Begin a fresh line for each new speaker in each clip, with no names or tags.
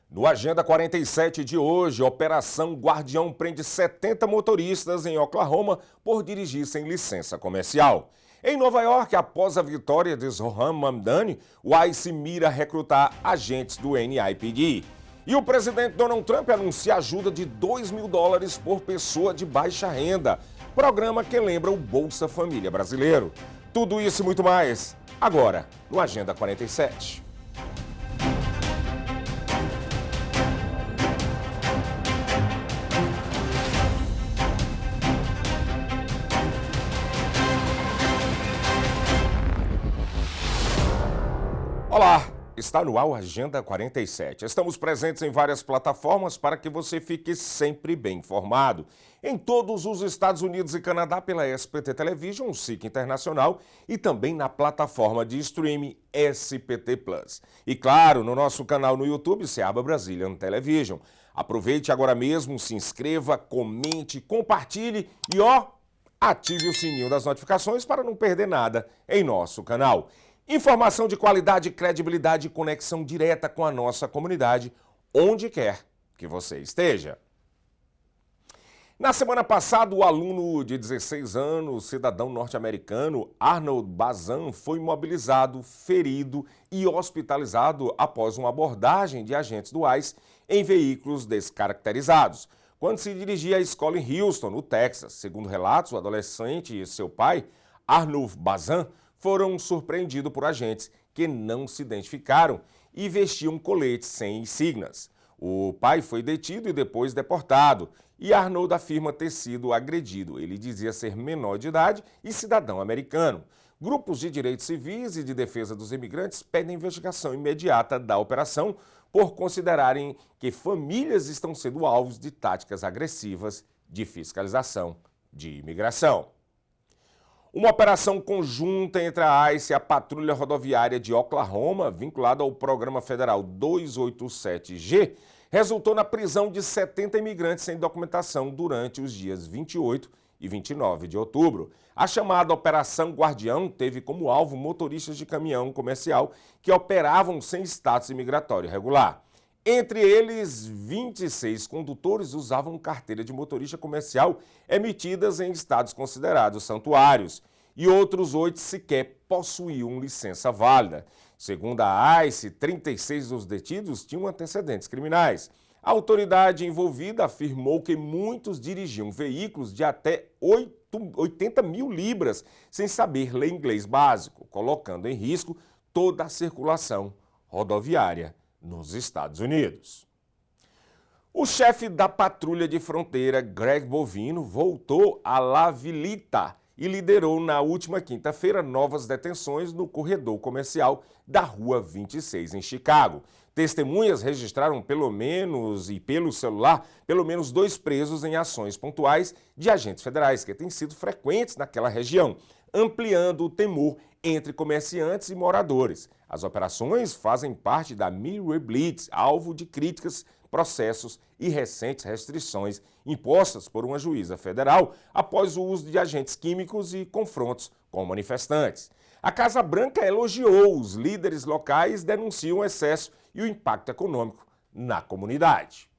No Agenda 47 de hoje, Operação Guardião prende 70 motoristas em Oklahoma por dirigir sem licença comercial. Em Nova York, após a vitória de Zohran Mamdani, o ICE mira recrutar agentes do NYPD. E o presidente Donald Trump anuncia ajuda de $2.000 por pessoa de baixa renda, programa que lembra o Bolsa Família brasileiro. Tudo isso e muito mais, agora no Agenda 47. Olá, está no ar o Agenda 47. Estamos presentes em várias plataformas para que você fique sempre bem informado. Em todos os Estados Unidos e Canadá pela SPT Television, SIC Internacional e também na plataforma de streaming SPT Plus. E claro, no nosso canal no YouTube, Seaba Brazilian Television. Aproveite agora mesmo, se inscreva, comente, compartilhe e ative o sininho das notificações para não perder nada em nosso canal. Informação de qualidade, credibilidade e conexão direta com a nossa comunidade, onde quer que você esteja. Na semana passada, o aluno de 16 anos, cidadão norte-americano, Arnold Bazan, foi imobilizado, ferido e hospitalizado após uma abordagem de agentes do ICE em veículos descaracterizados, quando se dirigia à escola em Houston, no Texas. Segundo relatos, o adolescente e seu pai, Arnold Bazan, foram surpreendidos por agentes que não se identificaram e vestiam coletes sem insígnias. O pai foi detido e depois deportado, e Arnold afirma ter sido agredido. Ele dizia ser menor de idade e cidadão americano. Grupos de direitos civis e de defesa dos imigrantes pedem investigação imediata da operação por considerarem que famílias estão sendo alvos de táticas agressivas de fiscalização de imigração. Uma operação conjunta entre a ICE e a Patrulha Rodoviária de Oklahoma, vinculada ao Programa Federal 287G, resultou na prisão de 70 imigrantes sem documentação durante os dias 28 e 29 de outubro. A chamada Operação Guardião teve como alvo motoristas de caminhão comercial que operavam sem status imigratório regular. Entre eles, 26 condutores usavam carteira de motorista comercial emitidas em estados considerados santuários e outros 8 sequer possuíam licença válida. Segundo a ICE, 36 dos detidos tinham antecedentes criminais. A autoridade envolvida afirmou que muitos dirigiam veículos de até 80 mil libras sem saber ler inglês básico, colocando em risco toda a circulação rodoviária nos Estados Unidos. O chefe da patrulha de fronteira, Greg Bovino, voltou a La Villita e liderou na última quinta-feira novas detenções no corredor comercial da Rua 26, em Chicago. Testemunhas registraram pelo menos 2 presos em ações pontuais de agentes federais que têm sido frequentes naquela região, ampliando o temor entre comerciantes e moradores. As operações fazem parte da Midway Blitz, alvo de críticas, processos e recentes restrições impostas por uma juíza federal após o uso de agentes químicos e confrontos com manifestantes. A Casa Branca elogiou os líderes locais, denunciam o excesso e o impacto econômico na comunidade.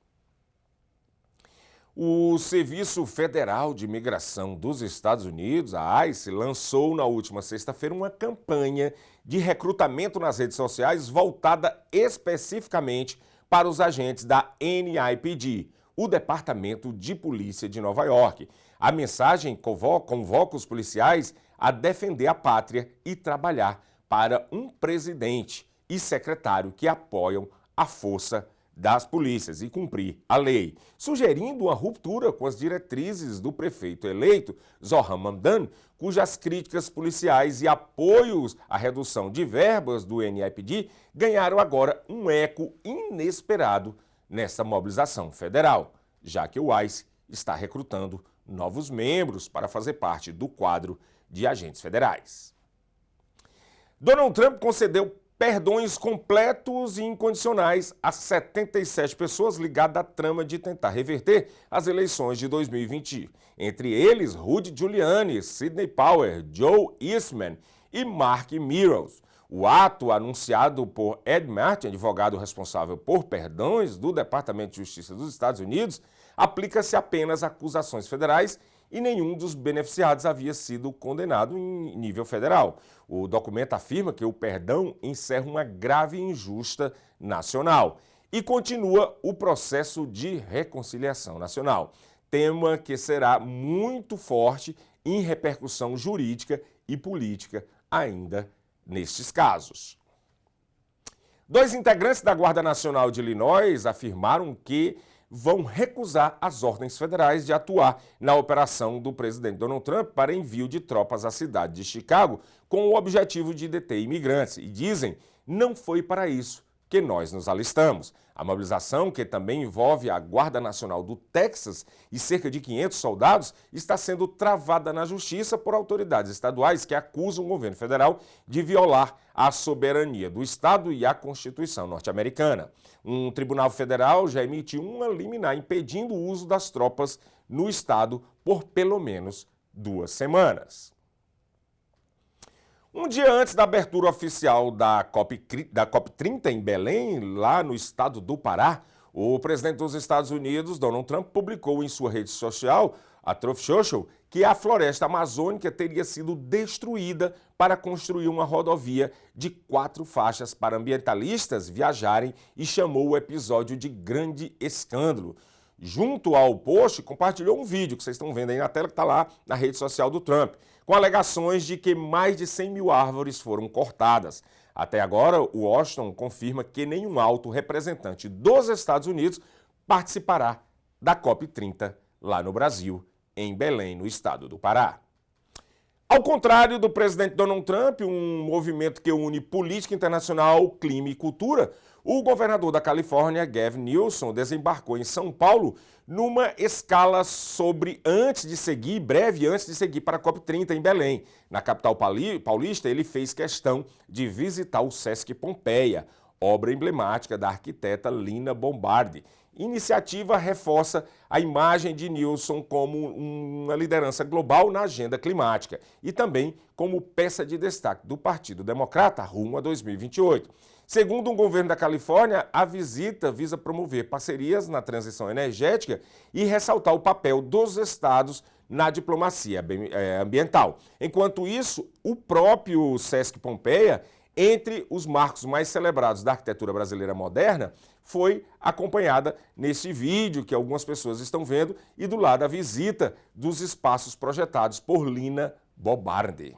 O Serviço Federal de Imigração dos Estados Unidos, a ICE, lançou na última sexta-feira uma campanha de recrutamento nas redes sociais voltada especificamente para os agentes da NYPD, o Departamento de Polícia de Nova York. A mensagem convoca os policiais a defender a pátria e trabalhar para um presidente e secretário que apoiam a força das polícias e cumprir a lei, sugerindo uma ruptura com as diretrizes do prefeito eleito, Zohran Mamdani, cujas críticas policiais e apoios à redução de verbas do NYPD ganharam agora um eco inesperado nessa mobilização federal, já que o ICE está recrutando novos membros para fazer parte do quadro de agentes federais. Donald Trump concedeu perdões completos e incondicionais a 77 pessoas ligadas à trama de tentar reverter as eleições de 2020. Entre eles, Rudy Giuliani, Sidney Powell, Joe Eastman e Mark Meadows. O ato, anunciado por Ed Martin, advogado responsável por perdões do Departamento de Justiça dos Estados Unidos, aplica-se apenas a acusações federais e nenhum dos beneficiados havia sido condenado em nível federal. O documento afirma que o perdão encerra uma grave e injusta nacional e continua o processo de reconciliação nacional, tema que será muito forte em repercussão jurídica e política ainda nestes casos. 2 integrantes da Guarda Nacional de Illinois afirmaram que vão recusar as ordens federais de atuar na operação do presidente Donald Trump para envio de tropas à cidade de Chicago com o objetivo de deter imigrantes e dizem: não foi para isso que nós nos alistamos. A mobilização, que também envolve a Guarda Nacional do Texas e cerca de 500 soldados, está sendo travada na justiça por autoridades estaduais que acusam o governo federal de violar a soberania do Estado e a Constituição norte-americana. Um tribunal federal já emitiu uma liminar impedindo o uso das tropas no Estado por pelo menos 2 semanas. Um dia antes da abertura oficial da COP30 em Belém, lá no estado do Pará, o presidente dos Estados Unidos, Donald Trump, publicou em sua rede social, a Truth Social, que a floresta amazônica teria sido destruída para construir uma rodovia de 4 faixas para ambientalistas viajarem e chamou o episódio de grande escândalo. Junto ao post, compartilhou um vídeo que vocês estão vendo aí na tela, que está lá na rede social do Trump, com alegações de que mais de 100 mil árvores foram cortadas. Até agora, o Washington confirma que nenhum alto representante dos Estados Unidos participará da COP30 lá no Brasil, em Belém, no estado do Pará. Ao contrário do presidente Donald Trump, um movimento que une política internacional, clima e cultura, o governador da Califórnia, Gavin Newsom, desembarcou em São Paulo numa escala breve antes de seguir para a COP30 em Belém. Na capital paulista, ele fez questão de visitar o Sesc Pompeia, obra emblemática da arquiteta Lina Bombardi. Iniciativa reforça a imagem de Newsom como uma liderança global na agenda climática e também como peça de destaque do Partido Democrata rumo a 2028. Segundo o governo da Califórnia, a visita visa promover parcerias na transição energética e ressaltar o papel dos estados na diplomacia ambiental. Enquanto isso, o próprio Sesc Pompeia, entre os marcos mais celebrados da arquitetura brasileira moderna, foi acompanhada nesse vídeo que algumas pessoas estão vendo e do lado a visita dos espaços projetados por Lina Bombardi.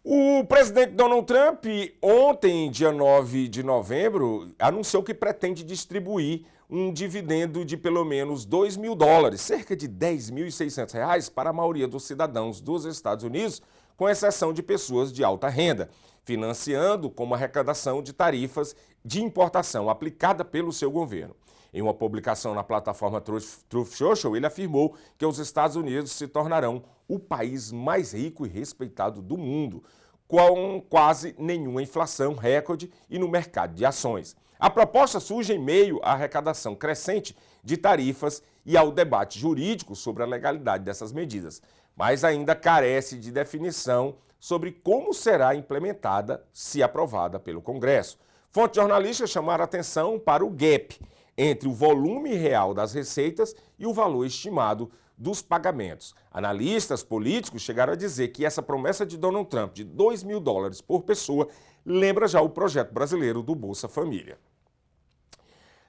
O presidente Donald Trump, ontem, dia 9 de novembro, anunciou que pretende distribuir um dividendo de pelo menos $2 mil, cerca de R$10.600, para a maioria dos cidadãos dos Estados Unidos, com exceção de pessoas de alta renda, financiando como arrecadação de tarifas de importação aplicada pelo seu governo. Em uma publicação na plataforma Truth Social, ele afirmou que os Estados Unidos se tornarão o país mais rico e respeitado do mundo, com quase nenhuma inflação recorde e no mercado de ações. A proposta surge em meio à arrecadação crescente de tarifas e ao debate jurídico sobre a legalidade dessas medidas, mas ainda carece de definição sobre como será implementada se aprovada pelo Congresso. Fontes jornalistas chamaram a atenção para o gap entre o volume real das receitas e o valor estimado dos pagamentos. Analistas políticos chegaram a dizer que essa promessa de Donald Trump de $2 mil por pessoa lembra já o projeto brasileiro do Bolsa Família.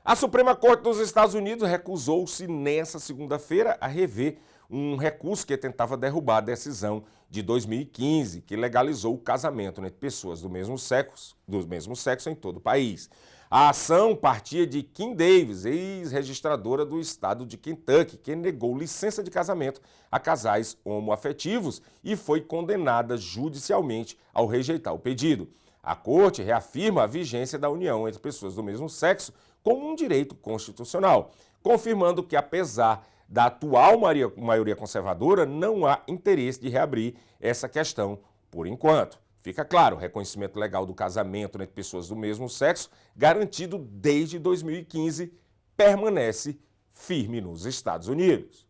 A Suprema Corte dos Estados Unidos recusou-se nesta segunda-feira a rever um recurso que tentava derrubar a decisão de 2015, que legalizou o casamento entre pessoas do mesmo sexo em todo o país. A ação partia de Kim Davis, ex-registradora do estado de Kentucky, que negou licença de casamento a casais homoafetivos e foi condenada judicialmente ao rejeitar o pedido. A corte reafirma a vigência da união entre pessoas do mesmo sexo como um direito constitucional, confirmando que, apesar da atual maioria conservadora, não há interesse de reabrir essa questão por enquanto. Fica claro, o reconhecimento legal do casamento entre pessoas do mesmo sexo, garantido desde 2015, permanece firme nos Estados Unidos.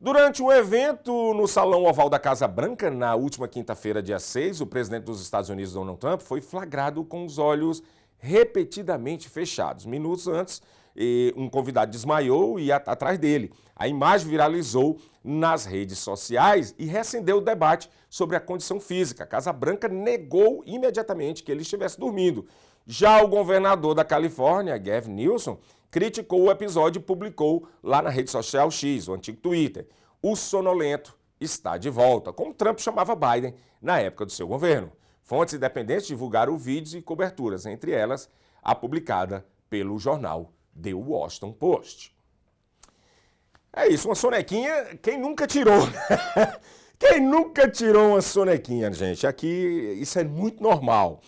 Durante um evento no Salão Oval da Casa Branca, na última quinta-feira, dia 6, o presidente dos Estados Unidos, Donald Trump, foi flagrado com os olhos repetidamente fechados. Minutos antes, um convidado desmaiou e ia atrás dele. A imagem viralizou nas redes sociais e reacendeu o debate sobre a condição física. A Casa Branca negou imediatamente que ele estivesse dormindo. Já o governador da Califórnia, Gavin Newsom, criticou o episódio e publicou lá na rede social X, o antigo Twitter. O sonolento está de volta, como Trump chamava Biden na época do seu governo. Fontes independentes divulgaram vídeos e coberturas, entre elas a publicada pelo jornal The Washington Post. É isso, uma sonequinha, quem nunca tirou? Quem nunca tirou uma sonequinha, gente? Aqui isso é muito normal.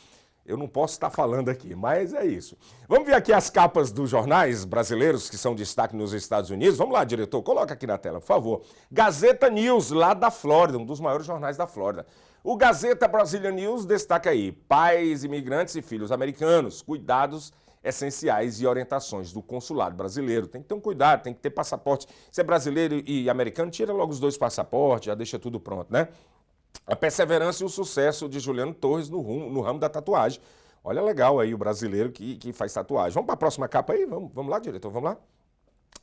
Eu não posso estar falando aqui, mas é isso. Vamos ver aqui as capas dos jornais brasileiros que são destaque nos Estados Unidos. Vamos lá, diretor, coloca aqui na tela, por favor. Gazeta News, lá da Flórida, um dos maiores jornais da Flórida. O Gazeta Brasília News destaca aí: pais, imigrantes e filhos americanos, cuidados essenciais e orientações do consulado brasileiro. Tem que ter um cuidado, tem que ter passaporte. Se é brasileiro e americano, tira logo os dois passaportes, já deixa tudo pronto, né? A perseverança e o sucesso de Juliano Torres no ramo da tatuagem. Olha, legal aí o brasileiro que faz tatuagem. Vamos para a próxima capa aí? Vamos lá, diretor, vamos lá?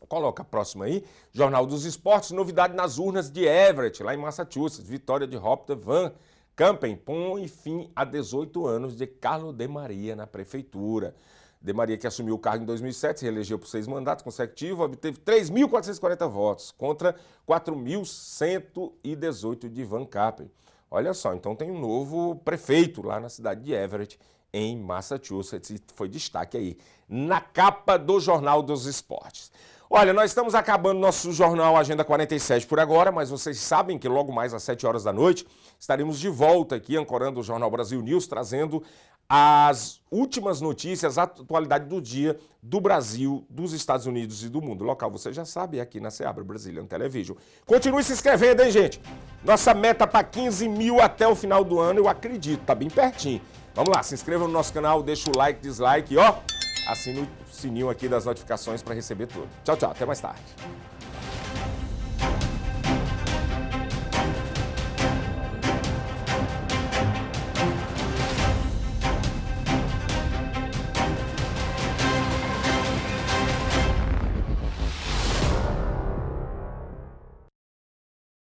Coloca a próxima aí. Jornal dos Esportes, novidade nas urnas de Everett, lá em Massachusetts. Vitória de Hopter Van Campen põe fim a 18 anos de Carlos de Maria na prefeitura. De Maria, que assumiu o cargo em 2007, se reelegeu por 6 mandatos consecutivos, obteve 3.440 votos contra 4.118 de Van Campen. Olha só, então tem um novo prefeito lá na cidade de Everett, em Massachusetts, e foi destaque aí na capa do Jornal dos Esportes. Olha, nós estamos acabando nosso jornal Agenda 47 por agora, mas vocês sabem que logo mais às 7 horas da noite estaremos de volta aqui ancorando o Jornal Brasil News, trazendo as últimas notícias, a atualidade do dia do Brasil, dos Estados Unidos e do mundo. O local, você já sabe, é aqui na Seabra Brazilian Television. Continue se inscrevendo, hein, gente? Nossa meta para 15 mil até o final do ano, eu acredito, tá bem pertinho. Vamos lá, se inscreva no nosso canal, deixa o like, dislike e ó, assine o sininho aqui das notificações para receber tudo. Tchau, tchau, até mais tarde.